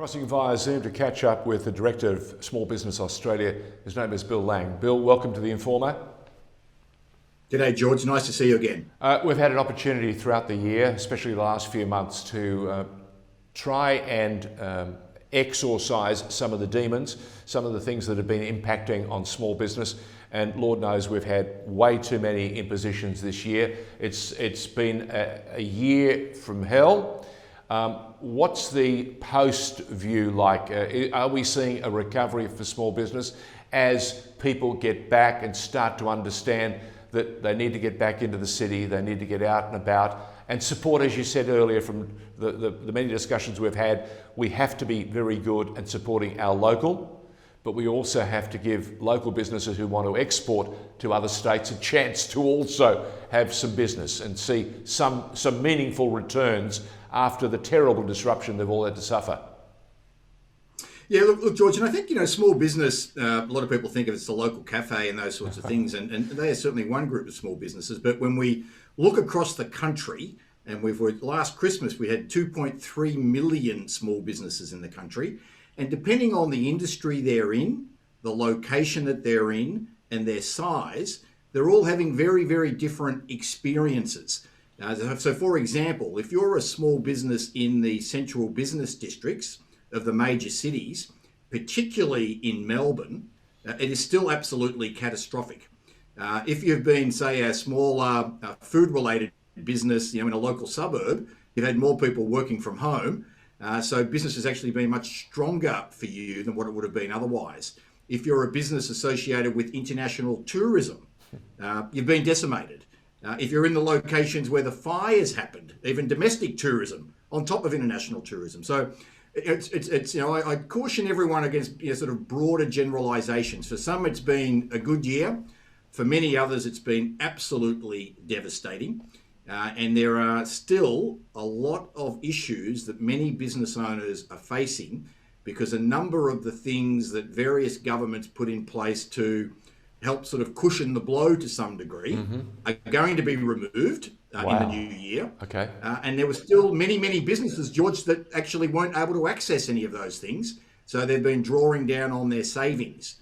Crossing via Zoom to catch up with the Director of Small Business Australia. His name is Bill Lang. Bill, welcome to TheInformer. G'day, George. Nice to see you again. We've had an opportunity throughout the year, especially the last few months, to try and exorcise some of the demons, some of the things that have been impacting on small business. And Lord knows we've had way too many impositions this year. It's been a year from hell. What's the post view like? Are we seeing a recovery for small business as people get back and start to understand that they need to get back into the city, they need to get out and about and support, as you said earlier, from the many discussions we've had, we have to be very good at supporting our local, but we also have to give local businesses who want to export to other states a chance to also have some business and see some meaningful returns after the terrible disruption they've all had to suffer. Yeah, look, George, and I think, small business, a lot of people think of it as the local cafe and those sorts of things, and they are certainly one group of small businesses. But when we look across the country, and last Christmas, we had 2.3 million small businesses in the country. And depending on the industry they're in, the location that they're in, and their size, they're all having very, very different experiences. So for example, if you're a small business in the central business districts of the major cities, particularly in Melbourne, it is still absolutely catastrophic. If you've been, say, a smaller food-related business, in a local suburb, you've had more people working from home. So business has actually been much stronger for you than what it would have been otherwise. If you're a business associated with international tourism, you've been decimated. If you're in the locations where the fires happened, even domestic tourism on top of international tourism. So it's I caution everyone against sort of broader generalizations. For some, it's been a good year. For many others, it's been absolutely devastating. And there are still a lot of issues that many business owners are facing because a number of the things that various governments put in place to help sort of cushion the blow to some degree are going to be removed in the new year. Okay. And there were still many, many businesses, George, that actually weren't able to access any of those things. So they've been drawing down on their savings.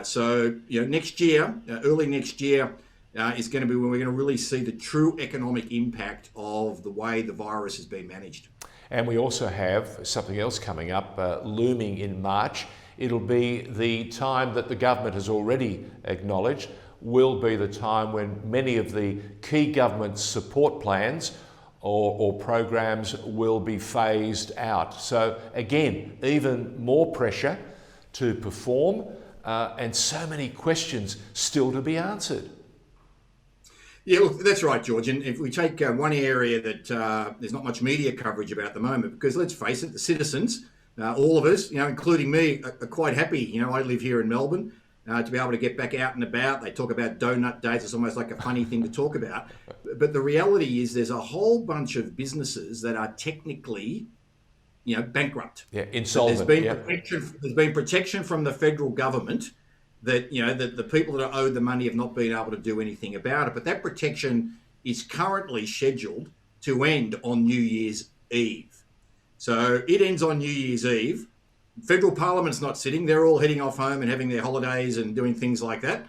So next year, early next year, is going to be when we're going to really see the true economic impact of the way the virus has been managed. And we also have something else coming up, looming in March. It'll be the time that the government has already acknowledged will be the time when many of the key government support plans or programs will be phased out. So again, even more pressure to perform and so many questions still to be answered. Yeah, look, that's right, George. And if we take one area that there's not much media coverage about at the moment, because let's face it, the citizens, all of us, including me, are quite happy. I live here in Melbourne to be able to get back out and about. They talk about donut days. It's almost like a funny thing to talk about. But the reality is there's a whole bunch of businesses that are technically, bankrupt. Yeah, insolvent. There's been protection from the federal government that that the people that are owed the money have not been able to do anything about it. But that protection is currently scheduled to end on New Year's Eve. So it ends on New Year's Eve. Federal Parliament's not sitting. They're all heading off home and having their holidays and doing things like that.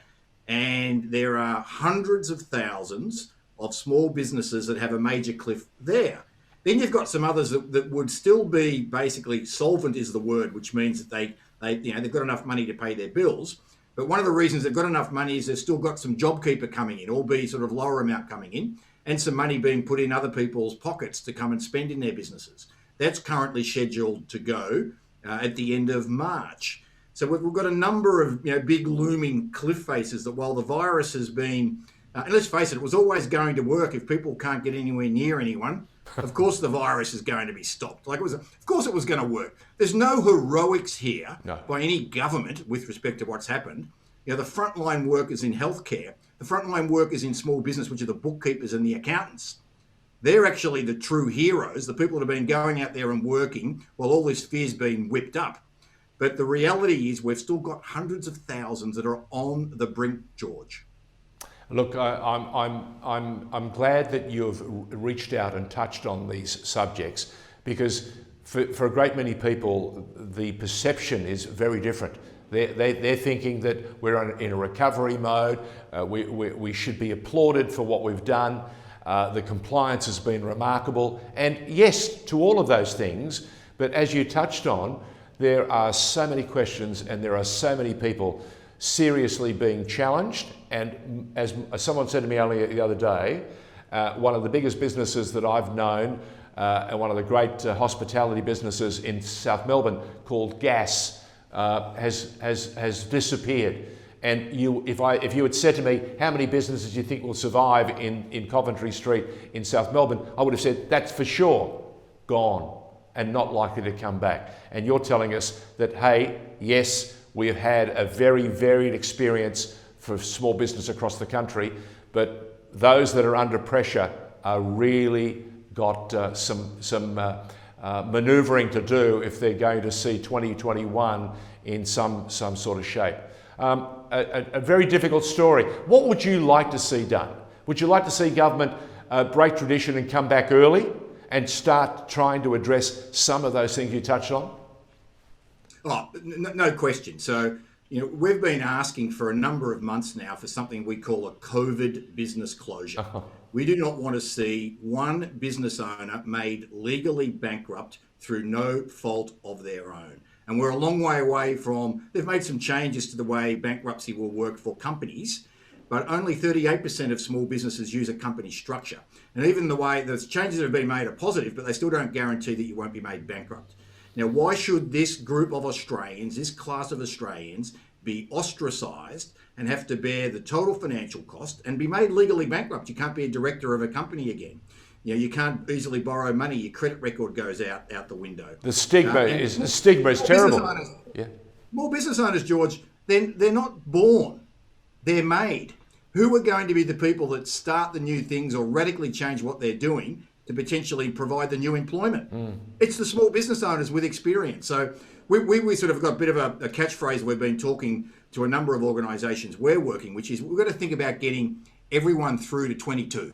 And there are hundreds of thousands of small businesses that have a major cliff there. Then you've got some others that would still be basically solvent is the word, which means that they've got enough money to pay their bills. But one of the reasons they've got enough money is they've still got some JobKeeper coming in, albeit sort of lower amount coming in, and some money being put in other people's pockets to come and spend in their businesses. That's currently scheduled to go at the end of March. So we've got a number of big looming cliff faces that while the virus has been, and let's face it was always going to work if people can't get anywhere near anyone. Of course the virus is going to be stopped. Of course it was going to work. There's no heroics here by any government with respect to what's happened. The frontline workers in healthcare, the frontline workers in small business, which are the bookkeepers and the accountants, they're actually the true heroes, the people that have been going out there and working while all this fear's been whipped up. But the reality is we've still got hundreds of thousands that are on the brink, George. Look, I'm glad that you've reached out and touched on these subjects because for a great many people, the perception is very different. They're thinking that we're in a recovery mode. We should be applauded for what we've done. The compliance has been remarkable. And yes, to all of those things, but as you touched on, there are so many questions and there are so many people seriously being challenged. And as someone said to me only the other day, one of the biggest businesses that I've known, and one of the great hospitality businesses in South Melbourne called Gas, has disappeared. And if you had said to me, how many businesses do you think will survive in Coventry Street in South Melbourne, I would have said, that's for sure gone and not likely to come back. And you're telling us that, hey, yes, we have had a very varied experience for small business across the country, but those that are under pressure are really got some manoeuvring to do if they're going to see 2021 in some sort of shape. A very difficult story. What would you like to see done? Would you like to see government break tradition and come back early and start trying to address some of those things you touched on? Oh, no question. So, we've been asking for a number of months now for something we call a COVID business closure. We do not want to see one business owner made legally bankrupt through no fault of their own. And we're a long way away from, they've made some changes to the way bankruptcy will work for companies, but only 38% of small businesses use a company structure. And even the way the changes that have been made are positive, but they still don't guarantee that you won't be made bankrupt. Now, why should this group of Australians, this class of Australians, be ostracised and have to bear the total financial cost and be made legally bankrupt? You can't be a director of a company again. You can't easily borrow money. Your credit record goes out the window. The stigma is terrible. Small business owners, George, they're not born. They're made. Who are going to be the people that start the new things or radically change what they're doing to potentially provide the new employment? It's the small business owners with experience. So we sort of got a bit of a catchphrase we've been talking to a number of organisations we're working, which is we've got to think about getting everyone through to 22.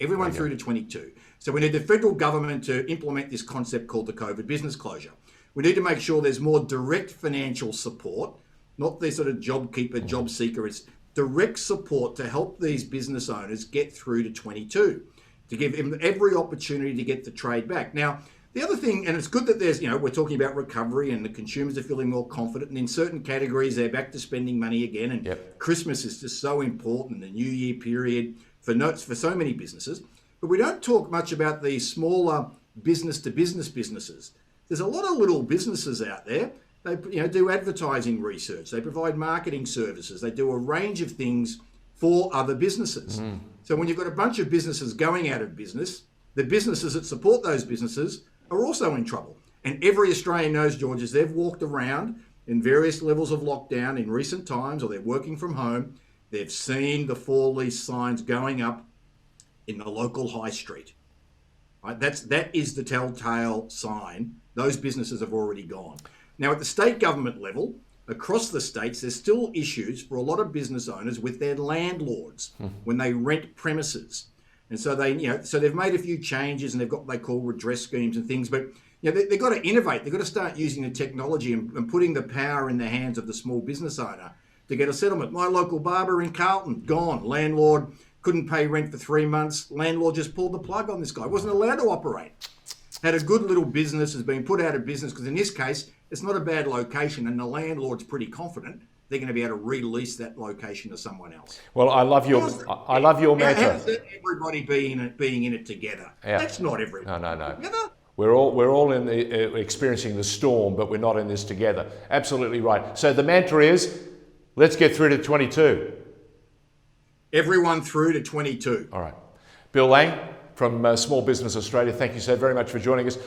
Everyone through to 22. So we need the federal government to implement this concept called the COVID business closure. We need to make sure there's more direct financial support, not the sort of job keeper, job seeker. It's direct support to help these business owners get through to 22, to give them every opportunity to get the trade back. Now, the other thing, and it's good that there's, we're talking about recovery and the consumers are feeling more confident, and in certain categories, they're back to spending money again. And Christmas is just so important, the New Year period for so many businesses. But we don't talk much about the smaller business-to-business businesses. There's a lot of little businesses out there. They do advertising research. They provide marketing services. They do a range of things for other businesses. So when you've got a bunch of businesses going out of business, the businesses that support those businesses are also in trouble. And every Australian knows, George, as they've walked around in various levels of lockdown in recent times, or they're working from home, they've seen the for lease signs going up in the local high street. Right? That is the telltale sign. Those businesses have already gone. Now, at the state government level, across the states, there's still issues for a lot of business owners with their landlords when they rent premises. And so they've made a few changes and they've got what they call redress schemes and things, but they've got to innovate. They've got to start using the technology and putting the power in the hands of the small business owner to get a settlement. My local barber in Carlton, gone. Landlord couldn't pay rent for 3 months. Landlord just pulled the plug on this guy. Wasn't allowed to operate. Had a good little business, has been put out of business because in this case, it's not a bad location and the landlord's pretty confident they're going to be able to release that location to someone else. Well, I love your mantra. How's everybody being in it together? That's not everyone. No. Together. We're all in experiencing the storm, but we're not in this together. Absolutely right. So the mantra is, let's get through to 22. Everyone through to 22. All right. Bill Lang from Small Business Australia, thank you so very much for joining us.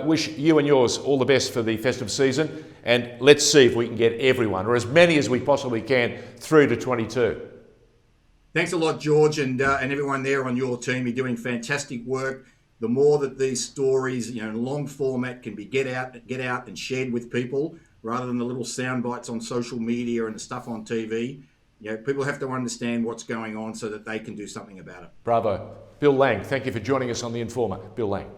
Wish you and yours all the best for the festive season, and let's see if we can get everyone, or as many as we possibly can, through to 22. Thanks a lot, George, and everyone there on your team. You're doing fantastic work. The more that these stories, in long format, can be get out and shared with people, rather than the little sound bites on social media and the stuff on TV. People have to understand what's going on so that they can do something about it. Bravo. Bill Lang, thank you for joining us on The Informer. Bill Lang.